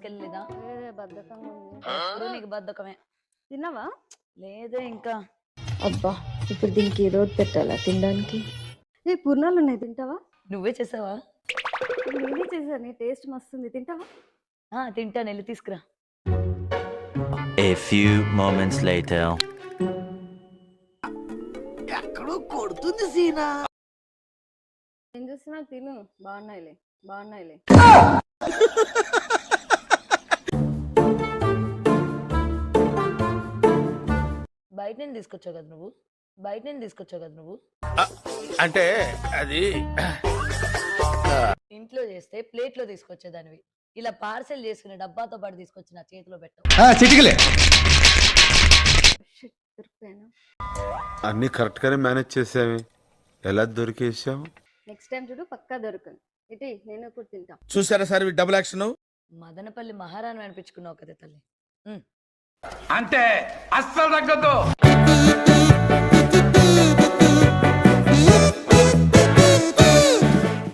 తీసుకెళ్ళలేదా? బద్ధకంగా ఉంది. ఎప్పుడు నీకు బద్ధకమే. తిన్నావా? లేదే ఇంకా. అబ్బా ఇప్పుడు దీనికి ఏదో ఒకటి పెట్టాలా తినడానికి. ఏ పూర్ణాలు ఉన్నాయి, తింటావా? నువ్వే చేసావా? నేనే చేశాను, టేస్ట్ మస్తుంది, తింటావా? తింటాను, వెళ్ళి తీసుకురా. A few moments later. ఎక్కడో కొడుతుంది సీనా. ఏం చూస్తున్నా, తిను. బాగున్నాయిలే బాగున్నాయిలే. బయట నేను తీసుకొచ్చావు కదా నువ్వు. అంటే అది ఇంట్లో చేస్తే ప్లేట్ లో తీసుకొచ్చేదానివి. ఇలా పార్సెల్ చేసుకునే డబ్బాతో పాటు తీసుకొచ్చి నా చేతిలో పెట్టావు. Shit, దొరికిపోయాను. అన్ని కరెక్ట్ గానే మేనేజ్ చేసామే, ఎలా దొరికేసావు? నెక్స్ట్ టైం చూడు, పక్కా దొరకను. ఇటీ నేను ఇప్పుడు తింటా. చూసారా సార్ డబుల్ యాక్షన్. మదనపల్లి మహారాణి అనిపించుకున్నావు కదా తల్లి. అంతే, అస్సలు తగ్గదు.